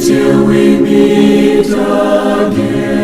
till we meet again.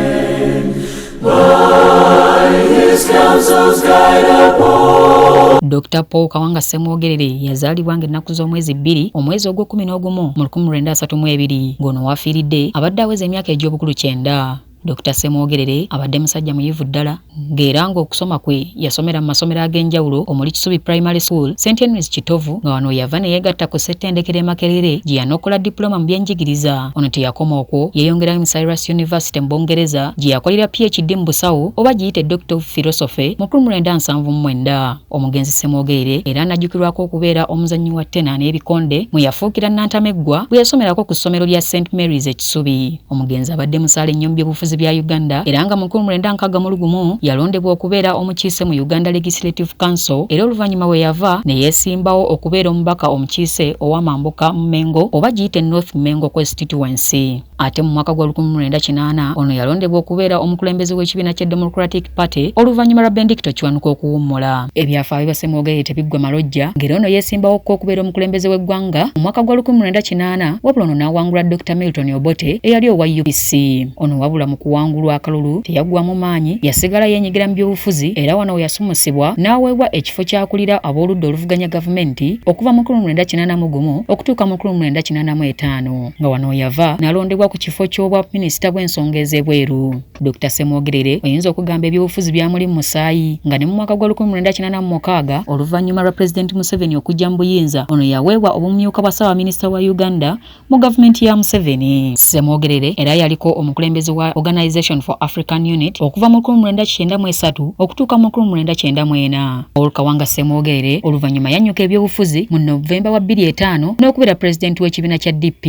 By his counsels guide upon. Dr. Paul Kawanga Semwogerere yazaalibwa ng'ennaku z'omwezi 2 omwezi ogw'11 mu 1932 ng'ono wafiiridde abadde aweza emyaka egy'obukulu 9. Dr. Semwogerere abadde musajja muyivu ddala ng'era ng'okusoma kwe yasomera mu masomero ag'enjawulo omuli Kisubi Primary School, St. Henry's Kitovu, nga wano yava ne yeegatta ku ssettendekero e Makerere gye yanookola diploma mu byenjigiriza. Ono teyakoma okwo, yeeyongerayo mu Cyrus University mu Bungereza gye yakolera PhD mu busawo oba giyite Doctor of Philosophy mu 1979. Omugenzi Semwogerere era anajjukirwako okubeera omuzannyi wa ttena n'ebikonde mwe yafuukira Nantameggwa bwe yasomerako ku ssomero lya St. Mary's e Kisubi. Omugenzi abadde musaale nnyo mu byobufuzi bya Uganda era nga mu 1961 yalondebwa okubeera omukiise mu Uganda Legislative Council era oluvannyuma we yava ne yeesimbawo okubeera omubaka omukiise owa Mambuka Mengo oba giyite North Mengo Constituency. Ate mu mwaka gwa 1980 ono yalondebwa okubeera omukulembeze w'ekibiina kya Democratic Party oluvannyuma lwa Bendikito Kiwanuka okuwummula. Ebyafaayo bya Semwogerere tebiggwa malojja ng'era ono yeesimbawo okubeera omukulembeze w'eggwanga mu mwaka gwa 1980 wabula ono n'awangula Dr. Milton Obote eyali owa UPC. Ono wabula mu kuwangulwa akalulu teyaggwamu maanyi, yasigala yeenyigira mu byobufuzi era wano we yasumusibwa n'aweebwa ekifo ky'akulira ab'oludda oluvuganya gavumenti okuva mu 1981 okutuuka mu 1985 nga wano yava n'alondebwa ku kifo ky'obwa minisita bw'ensonga ez'ebweru. Dr. Semwogerere oyinza okugamba ebyobufuzi byamuli mu musaayi nga ne mu mwaka gwa 1986 oluvannyuma lwa Pulezidenti Museveni okujja mu buyinza ono yaweebwa obumyuka bwa Ssaabaminisita wa Uganda mu gavumenti ya Museveni. Semwogerere era yaliko omukulembeze wa Organization for African Unity okuva mu 1993 okutuuka mu 1994. Paul Kawanga Semwogerere oluvannyuma yannyuka ebyobufuzi mu Novemba wa 2005 n'okubeera pulezidenti w'ekibiina kya DP.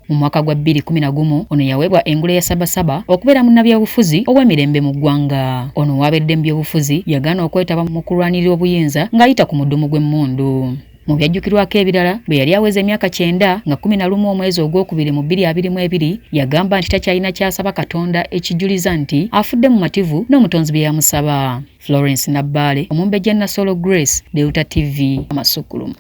Mu mwaka gwa 2011 ono yaweebwa engule ya Sabasaba okubeera munnabyabufuzi ow'emirembe mu ggwanga. Ono wabedde mu byobufuzi yagaana okwetaba mu kulwanirira obuyinza ng'ayita ku muddumu gw'emmundu. Mu byajjukirwako ebirala bwe yali aweza emyaka 9 nga 11 omwezi ogwokubiri mu 2022 yagamba nti takyalina kyasaba Katonda ekijuliza nti afudde mu mativu n'omutonzi bye yamusaba. Florence Nabbale, Omumbejja Nasolo Grace, Delta TV, Amasukulumu.